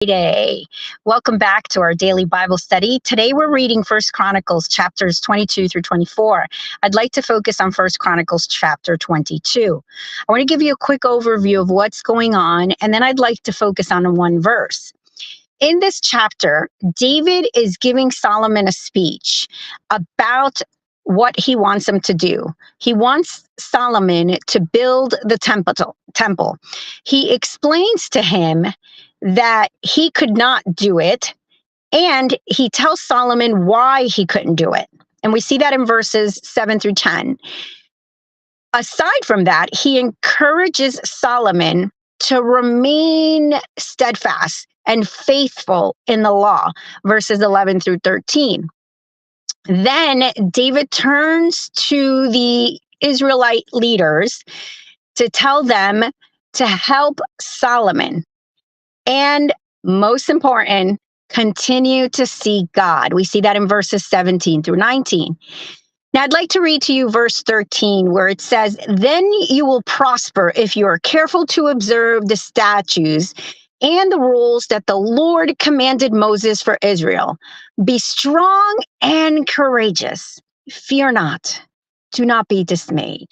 Friday. Welcome back to our daily Bible study. Today we're reading First Chronicles chapters 22 through 24. I'd like to focus on First Chronicles chapter 22. I want to give you a quick overview of what's going on, and then I'd like to focus on one verse. In this chapter, David is giving Solomon a speech about what he wants him to do. He wants Solomon to build the temple. He explains to him that he could not do it, and he tells Solomon why he couldn't do it. And we see that in verses 7 through 10. Aside from that, he encourages Solomon to remain steadfast and faithful in the law, verses 11 through 13. Then David turns to the Israelite leaders to tell them to help Solomon. And most important, continue to seek God. We see that in verses 17 through 19. Now, I'd like to read to you verse 13, where it says, "Then you will prosper if you are careful to observe the statutes and the rules that the Lord commanded Moses for Israel. Be strong and courageous. Fear not. Do not be dismayed."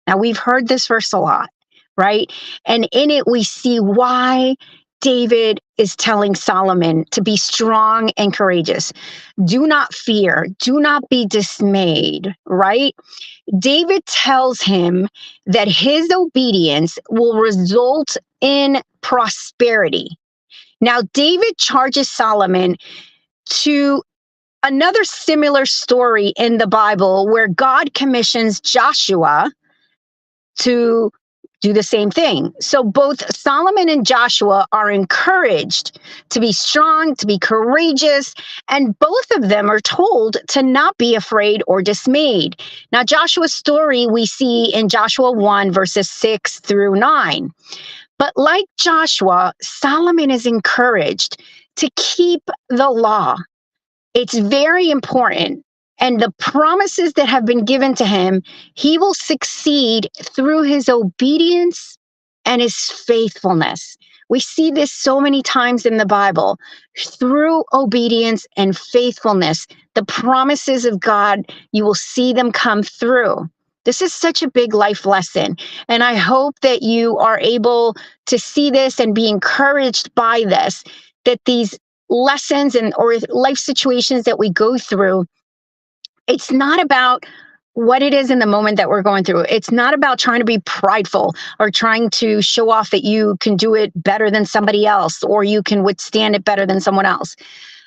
Now, we've heard this verse a lot, right? And in it, we see why David is telling Solomon to be strong and courageous. Do not fear. Do not be dismayed, right? David tells him that his obedience will result in prosperity. Now, David charges Solomon to another similar story in the Bible where God commissions Joshua to do the same thing. So both Solomon and Joshua are encouraged to be strong, to be courageous, and both of them are told to not be afraid or dismayed. Now, Joshua's story we see in Joshua 1, verses 6 through 9. But like Joshua, Solomon is encouraged to keep the law. It's very important. And the promises that have been given to him, he will succeed through his obedience and his faithfulness. We see this so many times in the Bible. Through obedience and faithfulness, the promises of God, you will see them come through. This is such a big life lesson. And I hope that you are able to see this and be encouraged by this, that these lessons or life situations that we go through, it's not about what it is in the moment that we're going through. It's not about trying to be prideful or trying to show off that you can do it better than somebody else or you can withstand it better than someone else.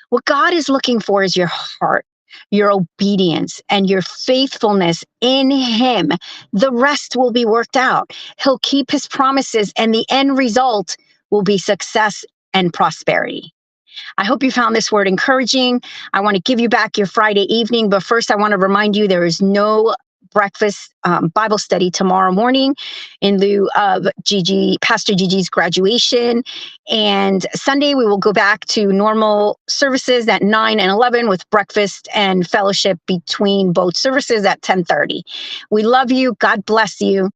What God is looking for is your heart, your obedience, and your faithfulness in Him. The rest will be worked out. He'll keep His promises, and the end result will be success and prosperity. I hope you found this word encouraging. I want to give you back your Friday evening, but first I want to remind you there is no breakfast Bible study tomorrow morning in lieu of Pastor Gigi's graduation. And Sunday we will go back to normal services at 9 and 11 with breakfast and fellowship between both services at 10:30. We love you. God bless you.